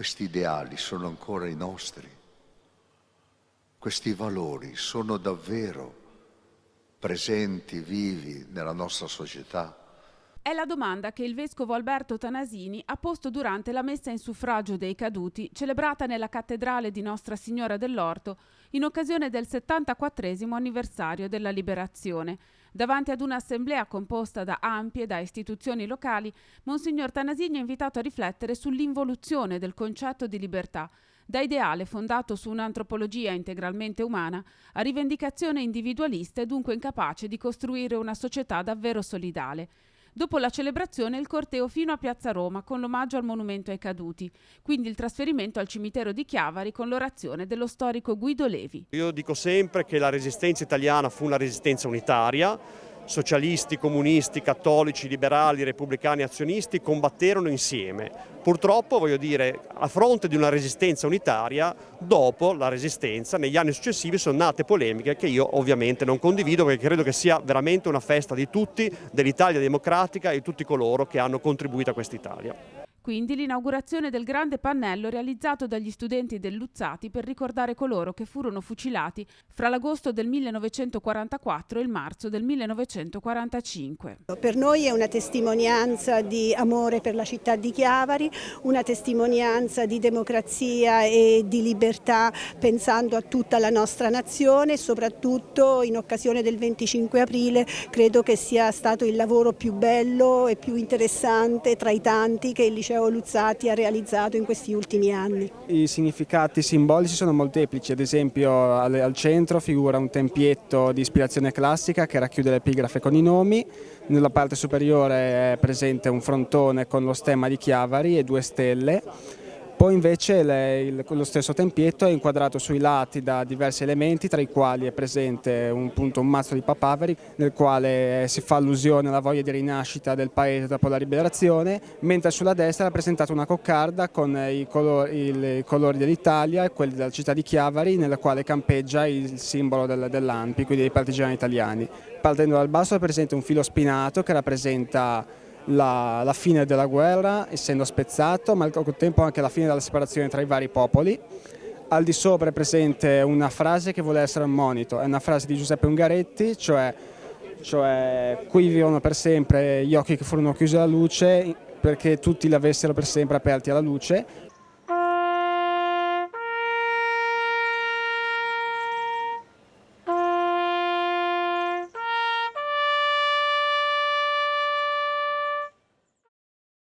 questi ideali sono ancora i nostri? Questi valori sono davvero presenti, vivi nella nostra società? È la domanda che il vescovo Alberto Tanasini ha posto durante la messa in suffragio dei caduti celebrata nella cattedrale di Nostra Signora dell'Orto in occasione del 74° anniversario della Liberazione. Davanti ad un'assemblea composta da ANPI e da istituzioni locali, Monsignor Tanasini ha invitato a riflettere sull'involuzione del concetto di libertà, da ideale fondato su un'antropologia integralmente umana a rivendicazione individualista e dunque incapace di costruire una società davvero solidale. Dopo la celebrazione il corteo fino a Piazza Roma con l'omaggio al monumento ai caduti, quindi il trasferimento al cimitero di Chiavari con l'orazione dello storico Guido Levi. Io dico sempre che la resistenza italiana fu una resistenza unitaria. Socialisti, comunisti, cattolici, liberali, repubblicani, azionisti combatterono insieme. Purtroppo, a fronte di una resistenza unitaria, dopo la resistenza, negli anni successivi sono nate polemiche che io ovviamente non condivido, perché credo che sia veramente una festa di tutti, dell'Italia democratica e di tutti coloro che hanno contribuito a quest'Italia. Quindi l'inaugurazione del grande pannello realizzato dagli studenti del Luzzati per ricordare coloro che furono fucilati fra l'agosto del 1944 e il marzo del 1945. Per noi è una testimonianza di amore per la città di Chiavari, una testimonianza di democrazia e di libertà pensando a tutta la nostra nazione e soprattutto in occasione del 25 aprile credo che sia stato il lavoro più bello e più interessante tra i tanti che il Liceo Luzzati ha realizzato in questi ultimi anni. I significati simbolici sono molteplici, ad esempio al centro figura un tempietto di ispirazione classica che racchiude l'epigrafe con i nomi, nella parte superiore è presente un frontone con lo stemma di Chiavari e 2 stelle. Poi invece lo stesso tempietto è inquadrato sui lati da diversi elementi, tra i quali è presente un mazzo di papaveri nel quale si fa allusione alla voglia di rinascita del paese dopo la liberazione, mentre sulla destra è rappresentata una coccarda con i colori dell'Italia e quelli della città di Chiavari, nella quale campeggia il simbolo dell'ANPI, quindi dei partigiani italiani. Partendo dal basso è presente un filo spinato che rappresenta la fine della guerra, essendo spezzato, ma al contempo anche la fine della separazione tra i vari popoli. Al di sopra è presente una frase che vuole essere un monito, è una frase di Giuseppe Ungaretti, cioè qui vivono per sempre gli occhi che furono chiusi alla luce perché tutti li avessero per sempre aperti alla luce.